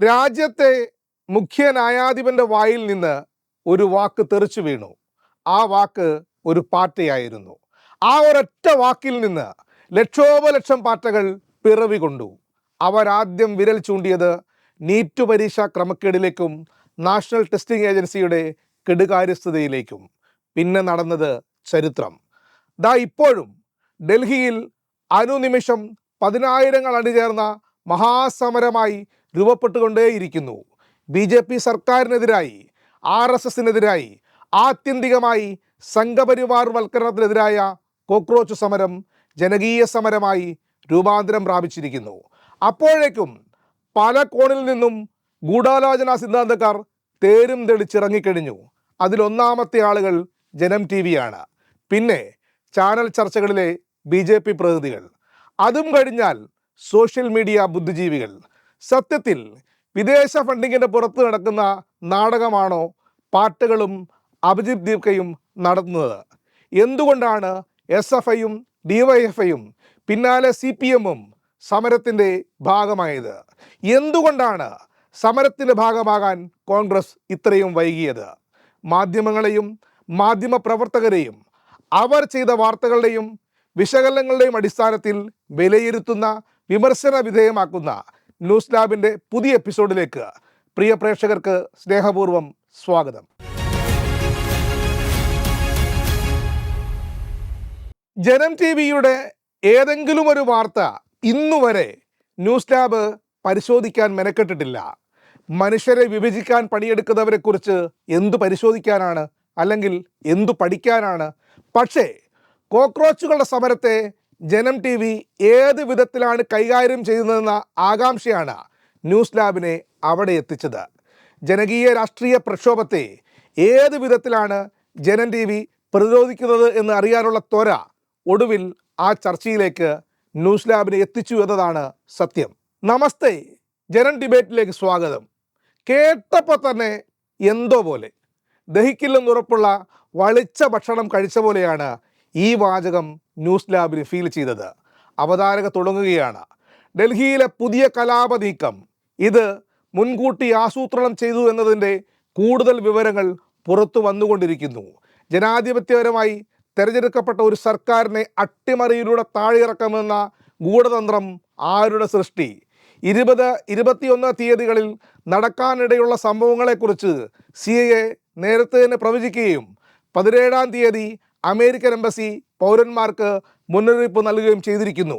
രാജ്യത്തെ മുഖ്യ ന്യായാധിപന്റെ വായിൽ നിന്ന് ഒരു വാക്ക് തെറിച്ചു വീണു. ആ വാക്ക് ഒരു പാറ്റയായിരുന്നു. ആ ഒരൊറ്റ വാക്കിൽ നിന്ന് ലക്ഷോപലക്ഷം പാറ്റകൾ പിറവി കൊണ്ടു. അവരാദ്യം വിരൽ ചൂണ്ടിയത് നീറ്റ് പരീക്ഷാ ക്രമക്കേടിലേക്കും നാഷണൽ ടെസ്റ്റിംഗ് ഏജൻസിയുടെ കെടുകാര്യസ്ഥതയിലേക്കും. പിന്നെ നടന്നത് ചരിത്രം. ദാ ഇപ്പോഴും ഡൽഹിയിൽ അനുനിമിഷം പതിനായിരങ്ങൾ അണിചേർന്ന മഹാസമരമായി രൂപപ്പെട്ടുകൊണ്ടേയിരിക്കുന്നു. BJP സർക്കാരിനെതിരായി, RSSനെതിരായി, ആത്യന്തികമായി സംഘപരിവാർ വൽക്കരണത്തിനെതിരായ കോക്രോച്ച് സമരം ജനകീയ സമരമായി രൂപാന്തരം പ്രാപിച്ചിരിക്കുന്നു. അപ്പോഴേക്കും പല കോണിൽ നിന്നും ഗൂഢാലോചന സിദ്ധാന്തക്കാർ തേരും തെളിച്ചിറങ്ങിക്കഴിഞ്ഞു. അതിലൊന്നാമത്തെ ആളുകൾ ജനം TV ആണ്. പിന്നെ ചാനൽ ചർച്ചകളിലെ BJP പ്രതിനിധികൾ. അതും കഴിഞ്ഞാൽ സോഷ്യൽ മീഡിയ ബുദ്ധിജീവികൾ. സത്യത്തിൽ വിദേശ ഫണ്ടിങ്ങിൻ്റെ പുറത്ത് നടക്കുന്ന നാടകമാണോ പാട്ടുകളും അഭിജിത് ദീപ്കയും നടത്തുന്നത്? എന്തുകൊണ്ടാണ് SFIയും DYFIയും പിന്നാലെ CPMും സമരത്തിൻ്റെ ഭാഗമായത്? എന്തുകൊണ്ടാണ് സമരത്തിൻ്റെ ഭാഗമാകാൻ കോൺഗ്രസ് ഇത്രയും വൈകിയത്? മാധ്യമങ്ങളെയും മാധ്യമപ്രവർത്തകരെയും അവർ ചെയ്ത വാർത്തകളുടെയും വിശകലനങ്ങളുടെയും അടിസ്ഥാനത്തിൽ വിലയിരുത്തുന്ന, വിമർശന വിധേയമാക്കുന്ന ന്യൂസ് ലാബിൻ്റെ പുതിയ എപ്പിസോഡിലേക്ക് പ്രിയ പ്രേക്ഷകർക്ക് സ്നേഹപൂർവ്വം സ്വാഗതം. ജനം TVയുടെ ഏതെങ്കിലും ഒരു വാർത്ത ഇന്നുവരെ ന്യൂസ് ലാബ് പരിശോധിക്കാൻ മെനക്കെട്ടിട്ടില്ല. മനുഷ്യരെ വിഭജിക്കാൻ പണിയെടുക്കുന്നവരെക്കുറിച്ച് എന്തു പരിശോധിക്കാനാണ്, അല്ലെങ്കിൽ എന്തു പഠിക്കാനാണ്? പക്ഷേ കോക്രോച്ചുകളുടെ സമരത്തെ ജനം TV ഏത് വിധത്തിലാണ് കൈകാര്യം ചെയ്യുന്നതെന്ന ആകാംക്ഷയാണ് ന്യൂസ് ലാബിനെ അവിടെ എത്തിച്ചത്. ജനകീയ രാഷ്ട്രീയ പ്രക്ഷോഭത്തെ ഏത് വിധത്തിലാണ് ജനം TV പ്രതിരോധിക്കുന്നത് എന്ന് അറിയാനുള്ള ത്വര ഒടുവിൽ ആ ചർച്ചയിലേക്ക് ന്യൂസ് ലാബിനെ എത്തിച്ചു എന്നതാണ് സത്യം. നമസ്തേ, ജനം ഡിബേറ്റിലേക്ക് സ്വാഗതം. കേട്ടപ്പോൾ തന്നെ എന്തോ പോലെ, ദഹിക്കില്ലെന്നുറപ്പുള്ള വളിച്ച ഭക്ഷണം കഴിച്ച പോലെയാണ് ഈ വാചകം ന്യൂസ് ലാബിന് ഫീൽ ചെയ്തത്. അവതാരക തുടങ്ങുകയാണ്. ഡൽഹിയിലെ പുതിയ കലാപ നീക്കം ഇത് മുൻകൂട്ടി ആസൂത്രണം ചെയ്തു എന്നതിൻ്റെ കൂടുതൽ വിവരങ്ങൾ പുറത്തു വന്നുകൊണ്ടിരിക്കുന്നു. ജനാധിപത്യപരമായി തെരഞ്ഞെടുക്കപ്പെട്ട ഒരു സർക്കാരിനെ അട്ടിമറിയിലൂടെ താഴെയിറക്കാമെന്ന ഗൂഢതന്ത്രം ആരുടെ സൃഷ്ടി? 20, 21 തീയതികളിൽ നടക്കാനിടയുള്ള സംഭവങ്ങളെക്കുറിച്ച് CIA നേരത്തെ തന്നെ പ്രവചിക്കുകയും 17-ാം തീയതി അമേരിക്കൻ എംബസി പൗരന്മാർക്ക് മുന്നറിയിപ്പ് നൽകുകയും ചെയ്തിരിക്കുന്നു.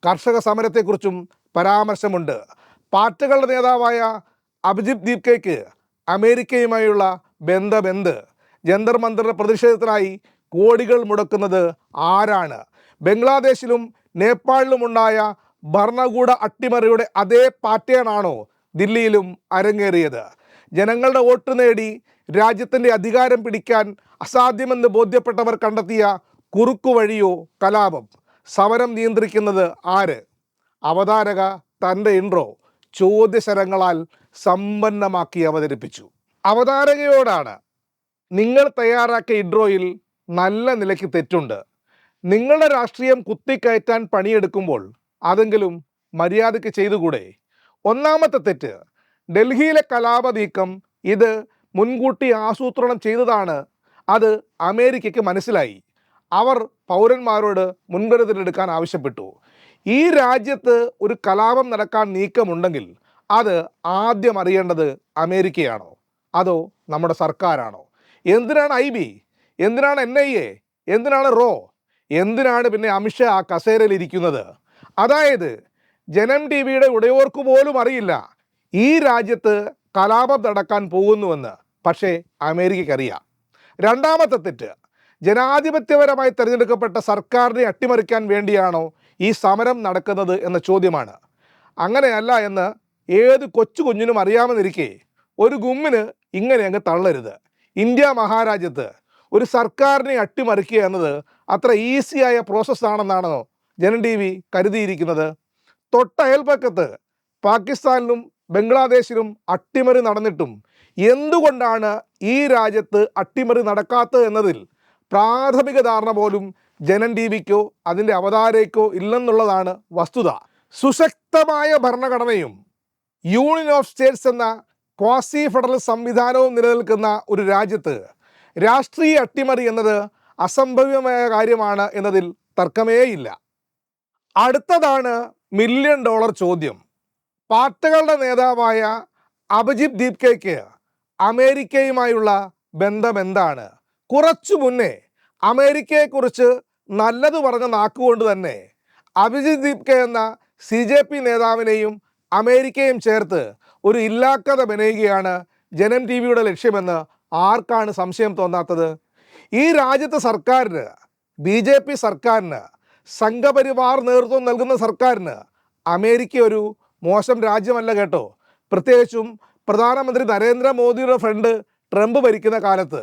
കർഷക സമരത്തെക്കുറിച്ചും പരാമർശമുണ്ട്. പാർട്ടികളുടെ നേതാവായ അഭിജിത് ദീപ്കയ്ക്ക് അമേരിക്കയുമായുള്ള ബന്ധമെന്ത്? ജന്തർ മന്ദറിന്റെ പ്രതിഷേധത്തിനായി കോടികൾ മുടക്കുന്നത് ആരാണ്? ബംഗ്ലാദേശിലും നേപ്പാളിലുമുണ്ടായ ഭരണകൂട അട്ടിമറിയുടെ അതേ പാറ്റേണാണോ ദില്ലിയിലും അരങ്ങേറിയത്? ജനങ്ങളുടെ വോട്ട് നേടി രാജ്യത്തിൻ്റെ അധികാരം പിടിക്കാൻ അസാധ്യമെന്ന് ബോധ്യപ്പെട്ടവർ കണ്ടെത്തിയ കുറുക്കു വഴിയോ കലാപം? സമരം നിയന്ത്രിക്കുന്നത് ആര്? അവതാരക തൻ്റെ ഇൻട്രോ ചോദ്യശരങ്ങളാൽ സമ്പന്നമാക്കി അവതരിപ്പിച്ചു. അവതാരകയോടാണ്, നിങ്ങൾ തയ്യാറാക്കിയ ഇൻട്രോയിൽ നല്ല നിലയ്ക്ക് തെറ്റുണ്ട്. നിങ്ങളുടെ രാഷ്ട്രീയം കുത്തിക്കയറ്റാൻ പണിയെടുക്കുമ്പോൾ അതെങ്കിലും മര്യാദയ്ക്ക് ചെയ്തുകൂടെ? ഒന്നാമത്തെ തെറ്റ്, ഡൽഹിയിലെ കലാപ നീക്കം ഇത് മുൻകൂട്ടി ആസൂത്രണം ചെയ്തതാണ്. അത് അമേരിക്കയ്ക്ക് മനസ്സിലായി. അവർ പൗരന്മാരോട് മുൻകരുതലെടുക്കാൻ ആവശ്യപ്പെട്ടു. ഈ രാജ്യത്ത് ഒരു കലാപം നടക്കാൻ നീക്കമുണ്ടെങ്കിൽ അത് ആദ്യം അറിയേണ്ടത് അമേരിക്കയാണോ അതോ നമ്മുടെ സർക്കാരാണോ? എന്തിനാണ് IB? എന്തിനാണ് NIA? എന്തിനാണ് RO? എന്തിനാണ് പിന്നെ അമിത്ഷാ ആ കസേരയിൽ ഇരിക്കുന്നത്? അതായത് ജനം TVയുടെ ഉടയോർക്ക് പോലും അറിയില്ല ഈ രാജ്യത്ത് കലാപം നടക്കാൻ പോകുന്നുവെന്ന്. പക്ഷേ അമേരിക്കയ്ക്കറിയാം. രണ്ടാമത്തെ തെറ്റ്, ജനാധിപത്യപരമായി തിരഞ്ഞെടുക്കപ്പെട്ട സർക്കാരിനെ അട്ടിമറിക്കാൻ വേണ്ടിയാണോ ഈ സമരം നടക്കുന്നത് എന്ന ചോദ്യമാണ്. അങ്ങനെയല്ല എന്ന് ഏത് കൊച്ചു കുഞ്ഞിനും അറിയാമെന്നിരിക്കെ ഒരു ഗുമ്മിന് ഇങ്ങനെ അങ്ങ് തള്ളരുത്. ഇന്ത്യ മഹാരാജ്യത്ത് ഒരു സർക്കാരിനെ അട്ടിമറിക്കുക എന്നത് അത്ര ഈസിയായ പ്രോസസ്സാണെന്നാണോ ജനം TV കരുതിയിരിക്കുന്നത്? തൊട്ടയൽപ്പക്കത്ത് പാകിസ്ഥാനിലും ബംഗ്ലാദേശിലും അട്ടിമറി നടന്നിട്ടും എന്തുകൊണ്ടാണ് ഈ രാജ്യത്ത് അട്ടിമറി നടക്കാത്തത് എന്നതിൽ പ്രാഥമിക ധാരണ പോലും ജനം TVക്കോ അതിൻ്റെ അവതാരകയ്ക്കോ ഇല്ലെന്നുള്ളതാണ് വസ്തുത. സുശക്തമായ ഭരണഘടനയും യൂണിയൻ ഓഫ് സ്റ്റേറ്റ്സ് എന്ന ക്വാസി ഫെഡറൽ സംവിധാനവും നിലനിൽക്കുന്ന ഒരു രാജ്യത്ത് രാഷ്ട്രീയ അട്ടിമറി എന്നത് അസംഭവ്യമായ കാര്യമാണ് എന്നതിൽ തർക്കമേയില്ല. അടുത്തതാണ് $1,000,000 ചോദ്യം. പാർട്ടികളുടെ നേതാവായ അഭിജിത് ദീപ്കയ്ക്ക് അമേരിക്കയുമായുള്ള ബന്ധം എന്താണ്? കുറച്ചു മുന്നേ അമേരിക്കയെക്കുറിച്ച് നല്ലത് പറഞ്ഞ നാക്കുകൊണ്ട് തന്നെ അഭിജിത് ദീപ്ക എന്ന CJP നേതാവിനെയും അമേരിക്കയും ചേർത്ത് ഒരു ഇല്ലാക്കഥ മെനയുകയാണ് ജനം TV-യുടെ ലക്ഷ്യമെന്ന് ആർക്കാണ് സംശയം തോന്നാത്തത്? ഈ രാജ്യത്തെ സർക്കാരിന്, BJP സർക്കാരിന്, സംഘപരിവാർ നേതൃത്വം നൽകുന്ന സർക്കാരിന് അമേരിക്ക ഒരു മോശം രാജ്യമല്ല കേട്ടോ. പ്രത്യേകിച്ചും പ്രധാനമന്ത്രി നരേന്ദ്രമോദിയുടെ ഫ്രണ്ട് ട്രംപ് ഭരിക്കുന്ന കാലത്ത്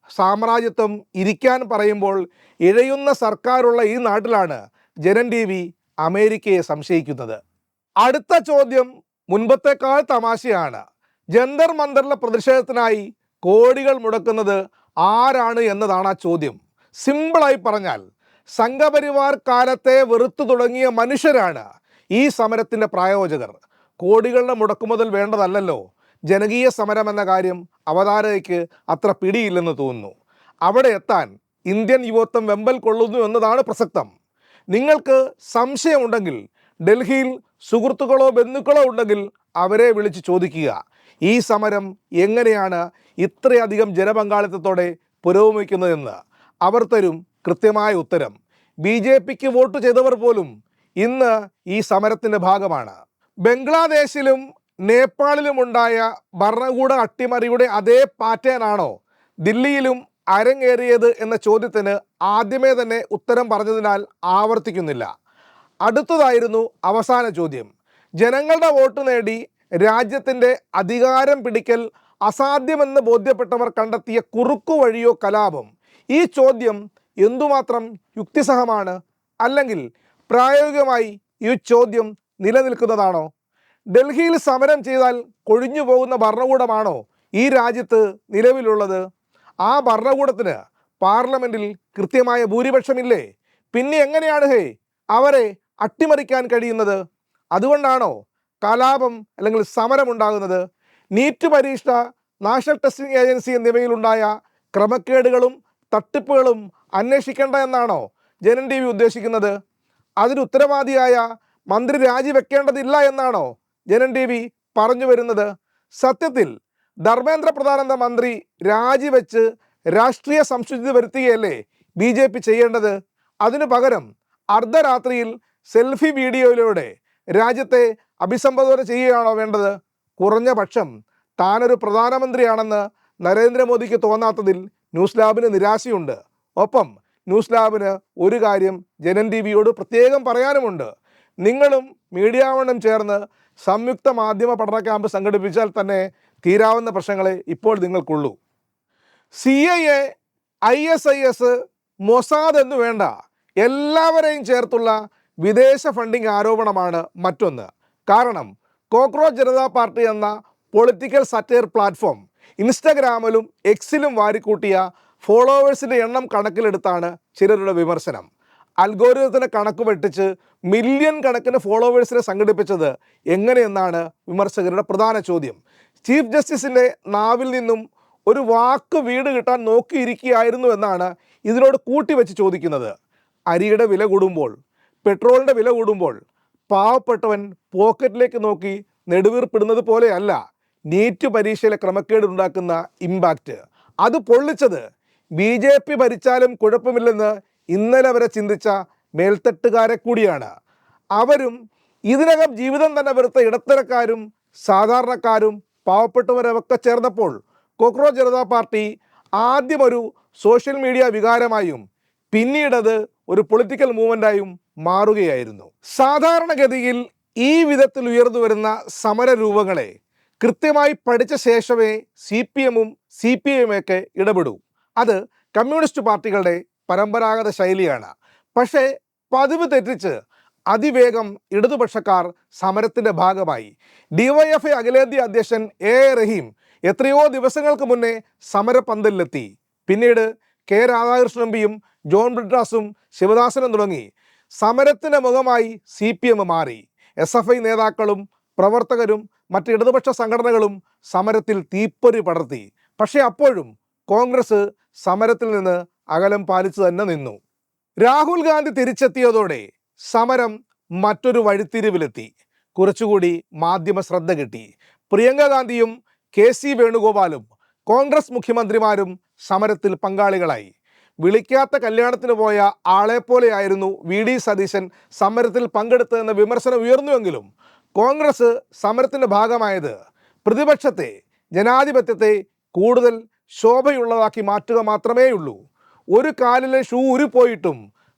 സാമ്രാജ്യത്വം ഇരിക്കാൻ പറയുമ്പോൾ ഇഴയുന്ന സർക്കാരുള്ള ഈ നാട്ടിലാണ് ജനം TV അമേരിക്കയെ സംശയിക്കുന്നത്. അടുത്ത ചോദ്യം മുൻപത്തേക്കാൾ തമാശയാണ്. ജന്തർ മന്ദറിലെ പ്രതിഷേധത്തിനായി കോടികൾ മുടക്കുന്നത് ആരാണ് എന്നതാണ് ആ ചോദ്യം. സിമ്പിളായി പറഞ്ഞാൽ സംഘപരിവാർ കാലത്തെ വെറുത്തു തുടങ്ങിയ മനുഷ്യരാണ് ഈ സമരത്തിൻ്റെ പ്രായോജകർ. കോടികളുടെ മുടക്കുമുതൽ വേണ്ടതല്ലല്ലോ. ജനകീയ സമരം എന്ന കാര്യം അവതാരകയ്ക്ക് അത്ര പിടിയില്ലെന്ന് തോന്നുന്നു. അവിടെ എത്താൻ ഇന്ത്യൻ യുവത്വം വെമ്പൽ കൊള്ളുന്നു എന്നതാണ് പ്രസക്തം. നിങ്ങൾക്ക് സംശയമുണ്ടെങ്കിൽ ഡൽഹിയിൽ സുഹൃത്തുക്കളോ ബന്ധുക്കളോ ഉണ്ടെങ്കിൽ അവരെ വിളിച്ച് ചോദിക്കുക, ഈ സമരം എങ്ങനെയാണ് ഇത്രയധികം ജനപങ്കാളിത്തത്തോടെ പുരോഗമിക്കുന്നതെന്ന്. അവർ തരും കൃത്യമായ ഉത്തരം. BJPക്ക് വോട്ട് ചെയ്തവർ പോലും ഇന്ന് ഈ സമരത്തിൻ്റെ ഭാഗമാണ്. ബംഗ്ലാദേശിലും നേപ്പാളിലും ഉണ്ടായ ഭരണകൂട അട്ടിമറിയുടെ അതേ പാറ്റേണാണോ ദില്ലിയിലും അരങ്ങേറിയത് എന്ന ചോദ്യത്തിന് ആദ്യമേ തന്നെ ഉത്തരം പറഞ്ഞതിനാൽ ആവർത്തിക്കുന്നില്ല. അടുത്തതായിരുന്നു അവസാന ചോദ്യം. ജനങ്ങളുടെ വോട്ട് നേടി രാജ്യത്തിൻ്റെ അധികാരം പിടിക്കൽ അസാധ്യമെന്ന് ബോധ്യപ്പെട്ടവർ കണ്ടെത്തിയ കുറുക്കു വഴിയോ കലാപം. ഈ ചോദ്യം എന്തുമാത്രം യുക്തിസഹമാണ്? അല്ലെങ്കിൽ പ്രായോഗികമായി ഈ ചോദ്യം നിലനിൽക്കുന്നതാണോ? ഡൽഹിയിൽ സമരം ചെയ്താൽ കൊഴിഞ്ഞു പോകുന്ന ഭരണകൂടമാണോ ഈ രാജ്യത്ത് നിലവിലുള്ളത്? ആ ഭരണകൂടത്തിന് പാർലമെൻറ്റിൽ കൃത്യമായ ഭൂരിപക്ഷമില്ലേ? പിന്നെ എങ്ങനെയാണ് അവരെ അട്ടിമറിക്കാൻ കഴിയുന്നത്? അതുകൊണ്ടാണോ കലാപം അല്ലെങ്കിൽ സമരമുണ്ടാകുന്നത്? നീറ്റ് പരീക്ഷ, നാഷണൽ ടെസ്റ്റിംഗ് ഏജൻസി എന്നിവയിലുണ്ടായ ക്രമക്കേടുകളും തട്ടിപ്പുകളും അന്വേഷിക്കേണ്ട എന്നാണോ ജനം TV ഉദ്ദേശിക്കുന്നത്? അതിന് ഉത്തരവാദിയായ മന്ത്രി രാജിവെക്കേണ്ടതില്ല എന്നാണോ ജനം TV പറഞ്ഞു വരുന്നത്? സത്യത്തിൽ ധർമ്മേന്ദ്ര പ്രധാൻ എന്ന മന്ത്രി രാജിവെച്ച് രാഷ്ട്രീയ സംശുദ്ധി വരുത്തുകയല്ലേ BJP ചെയ്യേണ്ടത്? അതിനു പകരം അർദ്ധരാത്രിയിൽ സെൽഫി വീഡിയോയിലൂടെ രാജ്യത്തെ അഭിസംബോധന ചെയ്യുകയാണോ വേണ്ടത്? കുറഞ്ഞ പക്ഷം താനൊരു പ്രധാനമന്ത്രിയാണെന്ന് നരേന്ദ്രമോദിക്ക് തോന്നാത്തതിൽ ന്യൂസ് ലാബിന് നിരാശയുണ്ട്. ഒപ്പം ന്യൂസ് ലാബിന് ഒരു കാര്യം ജനം TV-യോട് പ്രത്യേകം പറയാനുമുണ്ട്. നിങ്ങളും മീഡിയ വണ്ണും ചേർന്ന് സംയുക്ത മാധ്യമ പഠന ക്യാമ്പ് സംഘടിപ്പിച്ചാൽ തന്നെ തീരാവുന്ന പ്രശ്നങ്ങളെ ഇപ്പോൾ നിങ്ങൾക്കുള്ളൂ. CIA, ISIS, മൊസാദ് എന്നു വേണ്ട എല്ലാവരെയും ചേർത്തുള്ള വിദേശ ഫണ്ടിങ് ആരോപണമാണ് മറ്റൊന്ന്. കാരണം കോക്രോച്ച് ജനതാ പാർട്ടി എന്ന പൊളിറ്റിക്കൽ സറ്റയർ പ്ലാറ്റ്ഫോം ഇൻസ്റ്റഗ്രാമിലും എക്സിലും വാരിക്കൂട്ടിയ ഫോളോവേഴ്സിൻ്റെ എണ്ണം കണക്കിലെടുത്താണ് ചിലരുടെ വിമർശനം. അൽഗോരിതത്തിന് കണക്ക് വെട്ടിച്ച് മില്യൺ കണക്കിന് ഫോളോവേഴ്സിനെ സംഘടിപ്പിച്ചത് എങ്ങനെയെന്നാണ് വിമർശകരുടെ പ്രധാന ചോദ്യം. ചീഫ് ജസ്റ്റിസിൻ്റെ നാവിൽ നിന്നും ഒരു വാക്ക് വീട് കിട്ടാൻ നോക്കിയിരിക്കുകയായിരുന്നു എന്നാണ് ഇതിനോട് കൂട്ടിവെച്ച് ചോദിക്കുന്നത്. അരിയുടെ വില കൂടുമ്പോൾ, പെട്രോളിൻ്റെ വില കൂടുമ്പോൾ പാവപ്പെട്ടവൻ പോക്കറ്റിലേക്ക് നോക്കി നെടുവീർപ്പിടുന്നത് പോലെയല്ല നീറ്റ് പരീക്ഷയിലെ ക്രമക്കേടുണ്ടാക്കുന്ന ഇമ്പാക്റ്റ്. അത് പൊള്ളിച്ചത് BJP ഭരിച്ചാലും കുഴപ്പമില്ലെന്ന് ഇന്നലെ വരെ ചിന്തിച്ച മേൽത്തട്ടുകാരെ കൂടിയാണ്. അവരും ഇതിനകം ജീവിതം തന്നെ വെറുത്ത ഇടത്തരക്കാരും സാധാരണക്കാരും പാവപ്പെട്ടവരൊക്കെ ചേർന്നപ്പോൾ കോക്രോച്ച് ജനതാ പാർട്ടി ആദ്യം ഒരു സോഷ്യൽ മീഡിയ വികാരമായും പിന്നീടത് ഒരു പൊളിറ്റിക്കൽ മൂവ്മെൻ്റായും മാറുകയായിരുന്നു. സാധാരണഗതിയിൽ ഈ വിധത്തിൽ ഉയർന്നു വരുന്ന സമരരൂപങ്ങളെ കൃത്യമായി പഠിച്ച ശേഷമേ CPM-ഉം CPI-ഉമൊക്കെ ഇടപെടൂ. അത് കമ്മ്യൂണിസ്റ്റ് പാർട്ടികളുടെ പരമ്പരാഗത ശൈലിയാണ്. പക്ഷേ പതിവ് തെറ്റിച്ച് അതിവേഗം ഇടതുപക്ഷക്കാർ സമരത്തിൻ്റെ ഭാഗമായി. DYFI അഖിലേന്ത്യാ അധ്യക്ഷൻ A റഹീം എത്രയോ ദിവസങ്ങൾക്ക് മുന്നേ സമരപന്തലിലെത്തി. പിന്നീട് K രാധാകൃഷ്ണൻ MPയും ജോൺ ബ്രിട്ടാസും ശിവദാസനും തുടങ്ങി സമരത്തിൻ്റെ മുഖമായി CPM മാറി. SFI നേതാക്കളും പ്രവർത്തകരും മറ്റ് ഇടതുപക്ഷ സംഘടനകളും സമരത്തിൽ തീപ്പൊരി പടർത്തി. പക്ഷേ അപ്പോഴും കോൺഗ്രസ് സമരത്തിൽ നിന്ന് അകലം പാലിച്ചു തന്നെ നിന്നു. രാഹുൽ ഗാന്ധി തിരിച്ചെത്തിയതോടെ സമരം മറ്റൊരു വഴിത്തിരിവിലെത്തി. കുറച്ചുകൂടി മാധ്യമ ശ്രദ്ധ കിട്ടി. പ്രിയങ്ക ഗാന്ധിയും KC വേണുഗോപാലും കോൺഗ്രസ് മുഖ്യമന്ത്രിമാരും സമരത്തിൽ പങ്കാളികളായി. വിളിക്കാത്ത കല്യാണത്തിന് പോയ ആളെപ്പോലെയായിരുന്നു VD സതീശൻ സമരത്തിൽ പങ്കെടുത്തതെന്ന വിമർശനം ഉയർന്നുവെങ്കിലും കോൺഗ്രസ് സമരത്തിൻ്റെ ഭാഗമായത് പ്രതിപക്ഷത്തെ, ജനാധിപത്യത്തെ കൂടുതൽ ശോഭയുള്ളതാക്കി മാറ്റുക മാത്രമേയുള്ളൂ. ഒരു കാലിലെ ഷൂ ഉരുപോയിട്ടും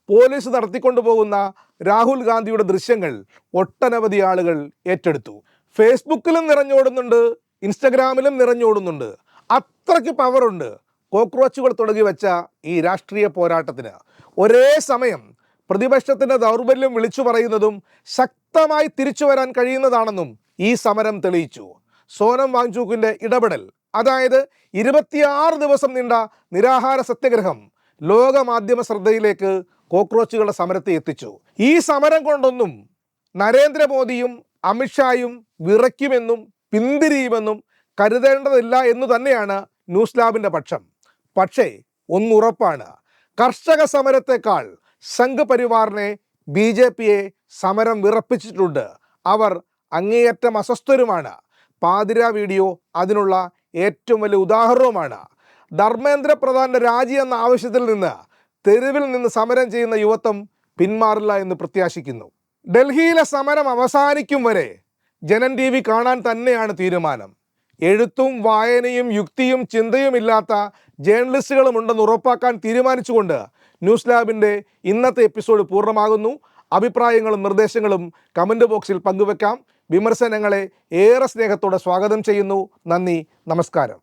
പോലീസ് നടത്തിക്കൊണ്ടുപോകുന്ന രാഹുൽ ഗാന്ധിയുടെ ദൃശ്യങ്ങൾ ഒട്ടനവധി ആളുകൾ ഏറ്റെടുത്തു. ഫേസ്ബുക്കിലും നിറഞ്ഞോടുന്നുണ്ട്, ഇൻസ്റ്റഗ്രാമിലും നിറഞ്ഞോടുന്നുണ്ട്. അത്രയ്ക്ക് പവറുണ്ട് കോക്രോച്ചുകൾ തുടങ്ങി വെച്ച ഈ രാഷ്ട്രീയ പോരാട്ടത്തിന്. ഒരേ സമയം പ്രതിപക്ഷത്തിൻ്റെ ദൗർബല്യം വിളിച്ചു പറയുന്നതും ശക്തമായി തിരിച്ചു വരാൻ കഴിയുന്നതാണെന്നും ഈ സമരം തെളിയിച്ചു. സോനം വാങ്ചുക്കിൻ്റെ ഇടപെടൽ, അതായത് 26 ദിവസം നീണ്ട നിരാഹാര സത്യാഗ്രഹം, ലോക മാധ്യമ ശ്രദ്ധയിലേക്ക് കോക്രോച്ചുകളുടെ സമരത്തെ എത്തിച്ചു. ഈ സമരം കൊണ്ടൊന്നും നരേന്ദ്രമോദിയും അമിത്ഷായും വിറയ്ക്കുമെന്നും പിന്തിരിയുമെന്നും കരുതേണ്ടതില്ല എന്നു തന്നെയാണ് ന്യൂസ് ലാബിൻ്റെ പക്ഷം. പക്ഷേ ഒന്നുറപ്പാണ്, കർഷക സമരത്തെക്കാൾ സംഘ് പരിവാറിനെ BJPയെ സമരം വിറപ്പിച്ചിട്ടുണ്ട്. അവർ അങ്ങേയറ്റം അസ്വസ്ഥരുമാണ്. പാതിര വീഡിയോ അതിനുള്ള ഏറ്റവും വലിയ ഉദാഹരണവുമാണ്. ധർമ്മേന്ദ്ര പ്രധാന്റെ രാജി എന്ന ആവശ്യത്തിൽ നിന്ന് തെരുവിൽ നിന്ന് സമരം ചെയ്യുന്ന യുവത്വം പിന്മാറില്ല എന്ന് പ്രത്യാശിക്കുന്നു. ഡൽഹിയിലെ സമരം അവസാനിക്കും വരെ ജനൻ TV കാണാൻ തന്നെയാണ് തീരുമാനം. എഴുത്തും വായനയും യുക്തിയും ചിന്തയും ഇല്ലാത്ത ജേർണലിസ്റ്റുകളും ഉണ്ടെന്ന് ഉറപ്പാക്കാൻ തീരുമാനിച്ചുകൊണ്ട് ന്യൂസ് ലാബിൻ്റെ ഇന്നത്തെ എപ്പിസോഡ് പൂർണ്ണമാകുന്നു. അഭിപ്രായങ്ങളും നിർദ്ദേശങ്ങളും കമൻറ്റ് ബോക്സിൽ പങ്കുവെക്കാം. വിമർശനങ്ങളെ ഏറെ സ്നേഹത്തോടെ സ്വാഗതം ചെയ്യുന്നു. നന്ദി, നമസ്കാരം.